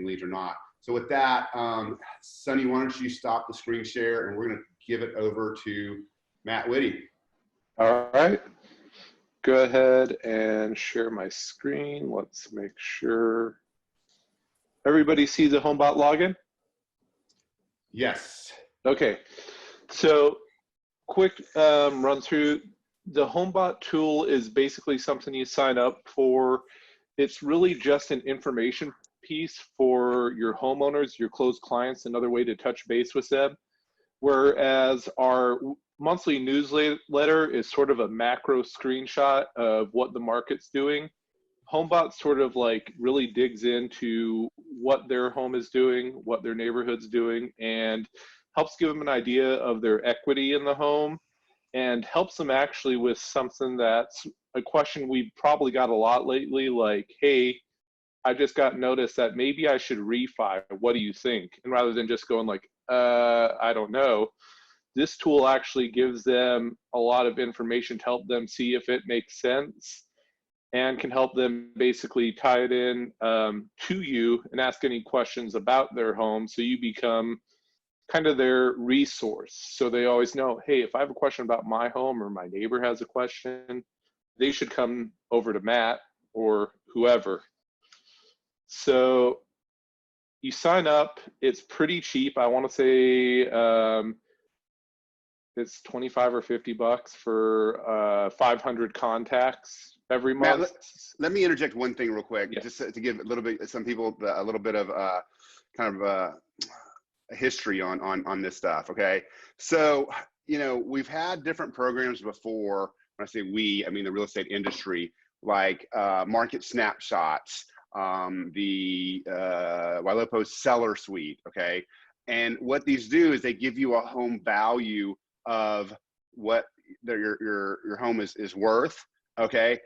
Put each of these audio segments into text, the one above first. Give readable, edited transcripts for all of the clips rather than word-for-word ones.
leads or not. So with that, Sonny, why don't you stop the screen share and we're going to give it over to Matt Witte. All right. Go ahead and share my screen. Let's make sure everybody sees the HomeBot login. Yes. Okay. So quick run through. The HomeBot tool is basically something you sign up for. It's really just an information piece for your homeowners, your closed clients, another way to touch base with them. Whereas our monthly newsletter is sort of a macro screenshot of what the market's doing. HomeBot sort of like really digs into what their home is doing, what their neighborhood's doing, and helps give them an idea of their equity in the home, and helps them actually with something that's a question we've probably got a lot lately, like, hey, I just got notice that maybe I should refi. What do you think? And rather than just going like, I don't know, this tool actually gives them a lot of information to help them see if it makes sense, and can help them basically tie it in to you and ask any questions about their home, so you become kind of their resource. So they always know, hey, if I have a question about my home or my neighbor has a question, they should come over to Matt or whoever. So you sign up, it's pretty cheap. I want to say it's 25 or 50 bucks for 500 contacts every month. Matt, let me interject one thing real quick, yeah. just to give a little bit, some people a little bit of kind of a history on this stuff. Okay, so we've had different programs before. When I say we, I mean the real estate industry, like market snapshots, the Witte seller suite. Okay, and what these do is they give you a home value of what your home is worth. Okay,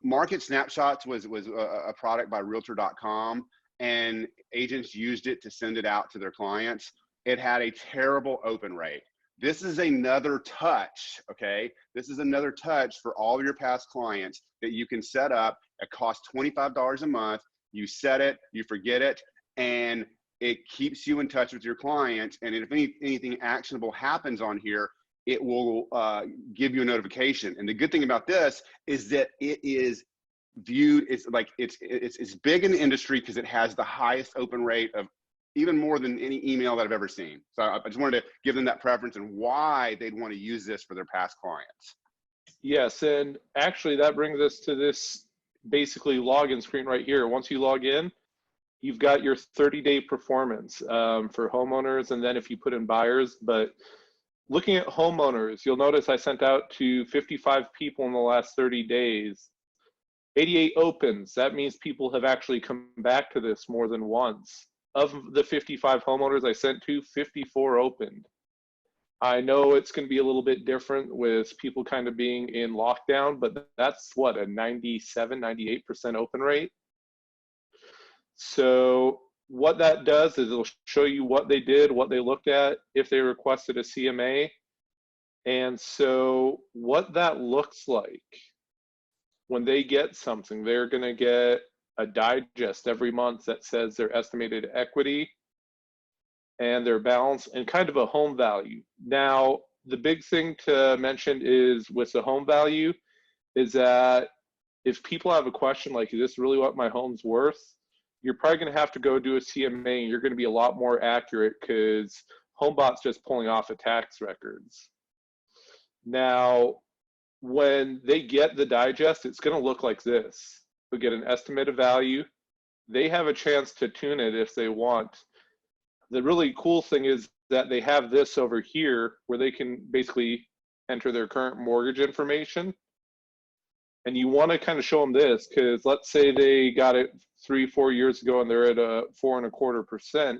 market snapshots was a product by realtor.com, and agents used it to send it out to their clients. It had a terrible open rate. This is another touch, okay? This is another touch for all of your past clients that you can set up. It costs $25 a month. You set it, you forget it, and it keeps you in touch with your clients. And if anything actionable happens on here, it will give you a notification. And the good thing about this is that it is viewed, it's big in the industry because it has the highest open rate of even more than any email that I've ever seen. So I just wanted to give them that preference and why they'd want to use this for their past clients. Yes, and actually that brings us to this basically login screen right here. Once you log in, you've got your 30-day performance for homeowners, and then if you put in buyers. But looking at homeowners, you'll notice I sent out to 55 people in the last 30 days. 88 opens. That means people have actually come back to this more than once. Of the 55 homeowners I sent to, 54 opened. I know it's going to be a little bit different with people kind of being in lockdown, but that's what, a 97, 98% open rate. So what that does is it'll show you what they did, what they looked at, if they requested a CMA. And so what that looks like, when they get something, they're going to get a digest every month that says their estimated equity and their balance and kind of a home value. Now, the big thing to mention is with the home value is that if people have a question like, is this really what my home's worth? You're probably going to have to go do a CMA, and you're going to be a lot more accurate because HomeBot's just pulling off of tax records. Now, when they get the digest, it's going to look like this. They'll get an estimated value. They have a chance to tune it if they want. The really cool thing is that they have this over here where they can basically enter their current mortgage information. And you want to kind of show them this because let's say they got it 3-4 years ago and they're at a 4.25%.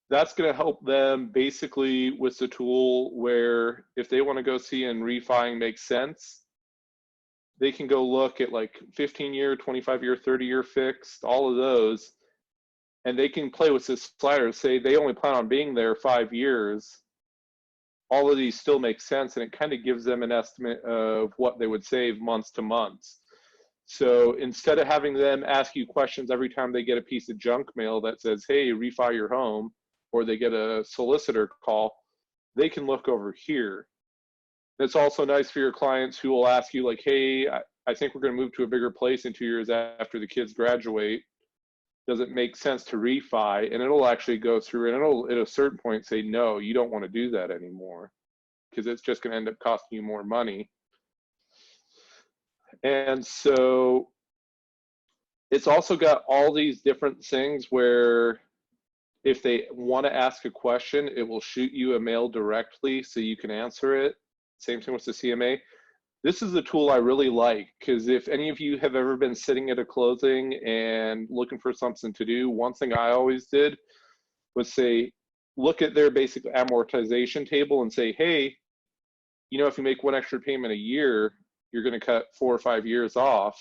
That's going to help them basically with the tool where if they want to go see and refining makes sense, they can go look at like 15-year, 25-year, 30-year fixed, all of those, and they can play with this slider. Say they only plan on being there 5 years. All of these still make sense, and it kind of gives them an estimate of what they would save months to months. So instead of having them ask you questions every time they get a piece of junk mail that says, hey, refi your home, or they get a solicitor call, they can look over here. It's also nice for your clients who will ask you like, hey, I think we're going to move to a bigger place in 2 years after the kids graduate. Does it make sense to refi? And it'll actually go through and it'll at a certain point say, no, you don't want to do that anymore, because it's just going to end up costing you more money. And so it's also got all these different things where if they want to ask a question, it will shoot you a mail directly so you can answer it. Same thing with the CMA. This is a tool I really like, because if any of you have ever been sitting at a closing and looking for something to do, one thing I always did was say, look at their basic amortization table and say, hey, you know, if you make one extra payment a year, you're going to cut 4 or 5 years off.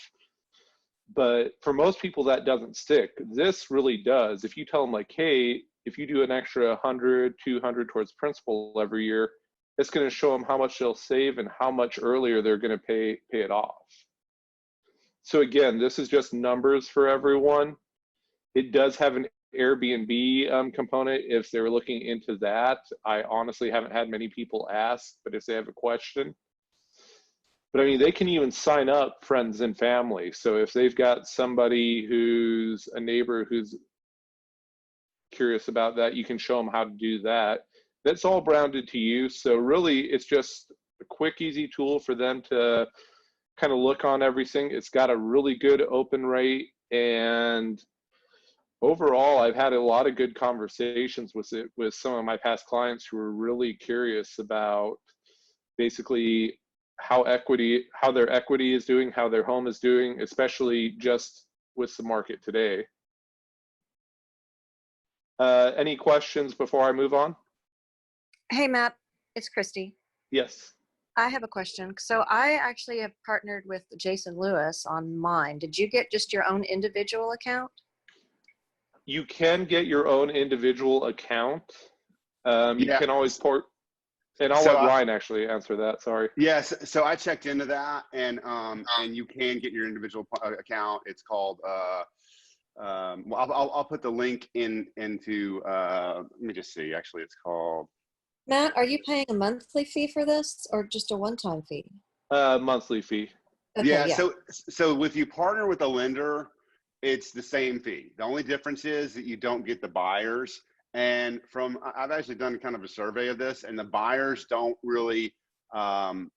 But for most people, that doesn't stick. This really does. If you tell them like, hey, if you do an extra 100, 200 towards principal every year, it's going to show them how much they'll save and how much earlier they're going to pay it off. So again, this is just numbers for everyone. It does have an Airbnb component if they're looking into that. I honestly haven't had many people ask, but if they have a question. But I mean, they can even sign up friends and family. So if they've got somebody who's a neighbor who's curious about that, you can show them how to do that. That's all branded to you. So really, it's just a quick, easy tool for them to kind of look on everything. It's got a really good open rate. And overall, I've had a lot of good conversations with it with some of my past clients who are really curious about basically how their equity is doing, how their home is doing, especially just with the market today. Any questions before I move on? Hey, Matt, it's Christy. Yes. I have a question. So I actually have partnered with Jason Lewis on mine. Did you get just your own individual account? You can get your own individual account. You can always port, and I'll let Ryan actually answer that. Sorry. Yes. So I checked into that, and you can get your individual account. It's called. Well, I'll put the link into. Let me just see. Actually, it's called. Matt, are you paying a monthly fee for this, or just a one-time fee? Monthly fee. Okay, Yeah. So if you partner with a lender, it's the same fee. The only difference is that you don't get the buyers. And I've actually done kind of a survey of this, and the buyers don't really, the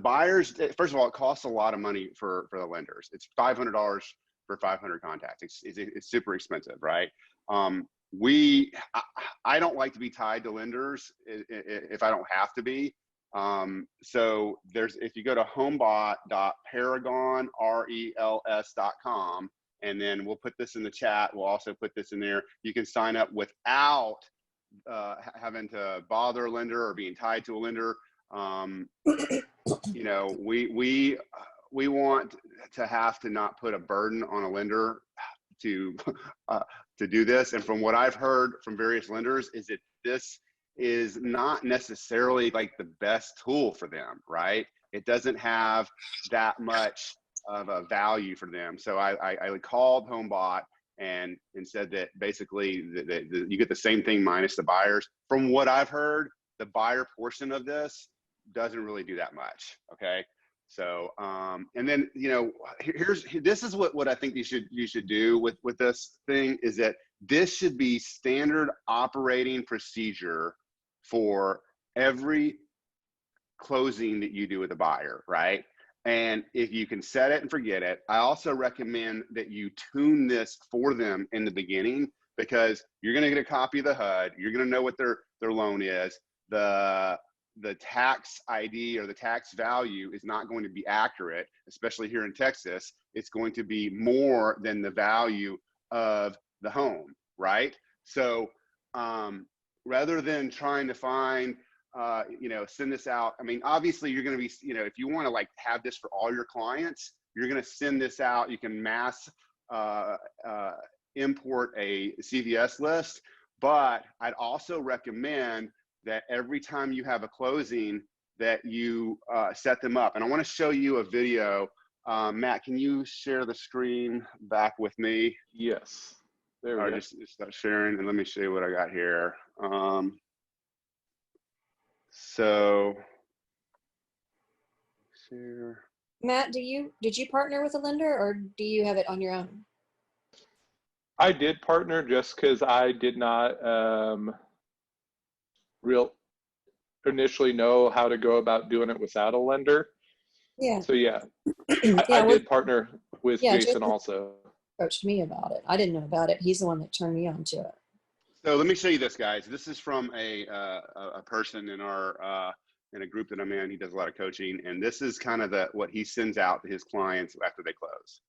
buyers, first of all, it costs a lot of money for the lenders. It's $500 for 500 contacts. It's super expensive, right? I don't like to be tied to lenders if I don't have to be. So if you go to homebot.paragon.rels.com, and then we'll put this in the chat. We'll also put this in there. You can sign up without having to bother a lender or being tied to a lender. You know, we want to have to not put a burden on a lender to do this. And from what I've heard from various lenders is that this is not necessarily like the best tool for them, right? It doesn't have that much of a value for them. So I called HomeBot and said that basically you get the same thing minus the buyers. From what I've heard, the buyer portion of this doesn't really do that much. Okay. So, and then, you know, this is what I think you should do with this thing is that this should be standard operating procedure for every closing that you do with a buyer, right? And if you can set it and forget it, I also recommend that you tune this for them in the beginning, because you're going to get a copy of the HUD. You're going to know what their loan is. The tax ID or the tax value is not going to be accurate, especially here in Texas. It's going to be more than the value of the home, right? So rather than trying to find, you know, send this out. I mean, obviously you're going to be, you know, if you want to like have this for all your clients, you're going to send this out. You can mass import a CVS list, but I'd also recommend that every time you have a closing that you set them up. And I want to show you a video Matt, can you share the screen back with me? Yes. There we Or go. just start sharing, and let me show you what I got here. So share. Matt, did you partner with a lender or do you have it on your own? I did partner just because I did not initially know how to go about doing it without a lender. Yeah. So yeah, Yeah, I well, did partner with yeah, Jason also. approached me about it. I didn't know about it. He's the one that turned me on to it. So let me show you this, guys. This is from a person in our in a group that I'm in. He does a lot of coaching, and this is kind of what he sends out to his clients after they close.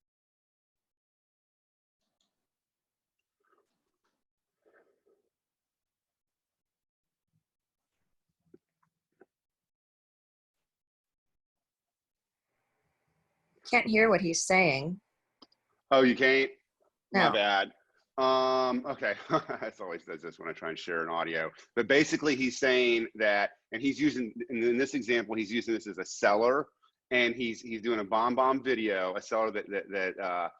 Can't hear what he's saying. Oh, you can't? My No. bad. Okay. That's always does this when I try and share an audio. But basically he's saying that, and he's using, in this example, he's using this as a seller, and he's doing a bomb video, a seller that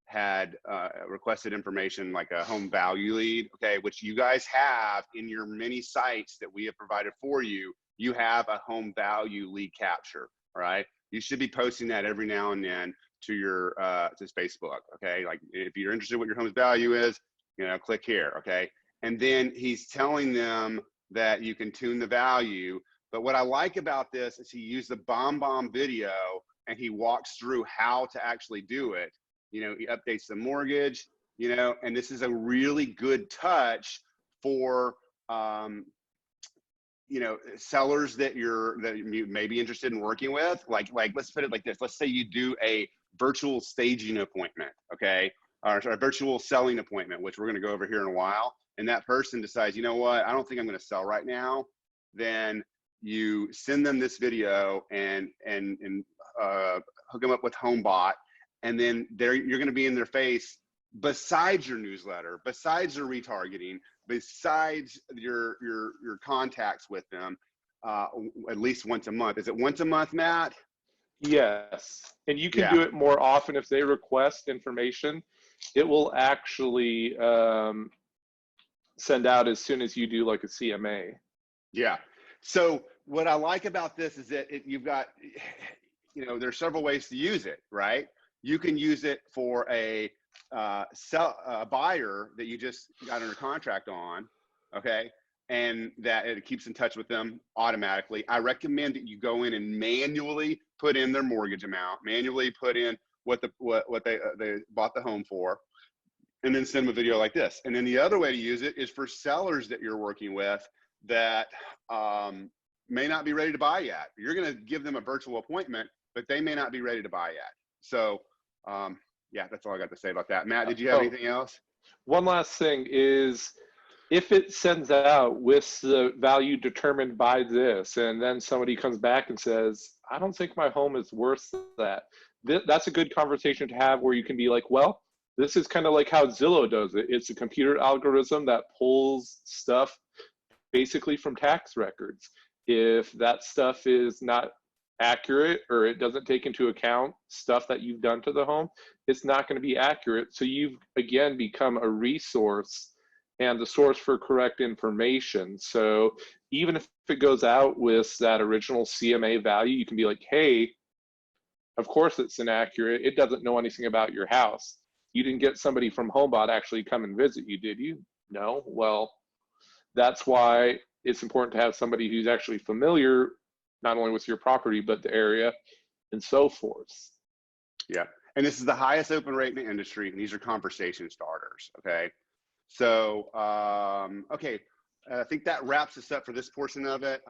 had requested information like a home value lead, okay, which you guys have in your many sites that we have provided for you. You have a home value lead capture, all right? You should be posting that every now and then to your to Facebook, okay? Like if you're interested in what your home's value is, you know, click here, okay? And then he's telling them that you can tune the value. But what I like about this is he used the bomb video and he walks through how to actually do it. You know, he updates the mortgage, you know, and this is a really good touch for you know, sellers that you may be interested in working with. Like let's put it like this. Let's say you do a virtual staging appointment, okay? Or a virtual selling appointment, which we're going to go over here in a while. And that person decides, you know what, I don't think I'm going to sell right now. Then you send them this video and hook them up with HomeBot. And then you're going to be in their face besides your newsletter, besides your retargeting, besides your contacts with them, at least once a month. Is it once a month, Matt? Yes, and you can do it more often if they request information. It will actually send out as soon as you do like a CMA. Yeah. So what I like about this is that you've got, you know, there's several ways to use it, right? You can use it for a buyer that you just got under contract on, okay, and that it keeps in touch with them automatically. I recommend that you go in and manually put in their mortgage amount, manually put in what they bought the home for, and then send them a video like this. And then the other way to use it is for sellers that you're working with that may not be ready to buy yet. You're going to give them a virtual appointment, but they may not be ready to buy yet. So yeah, that's all I got to say about that. Matt, did you have anything else? One last thing is, if it sends out with the value determined by this, and then somebody comes back and says, I don't think my home is worth that, that's a good conversation to have where you can be like, well, this is kind of like how Zillow does it. It's a computer algorithm that pulls stuff basically from tax records. If that stuff is not accurate or it doesn't take into account stuff that you've done to the home, it's not going to be accurate. So you've again become a resource and the source for correct information. So even if it goes out with that original CMA value, you can be like, hey, of course it's inaccurate. It doesn't know anything about your house. You didn't get somebody from HomeBot actually come and visit you, did you? No. Well, that's why it's important to have somebody who's actually familiar not only with your property, but the area and so forth. Yeah. And this is the highest open rate in the industry. And these are conversation starters. Okay. So, okay. I think that wraps us up for this portion of it.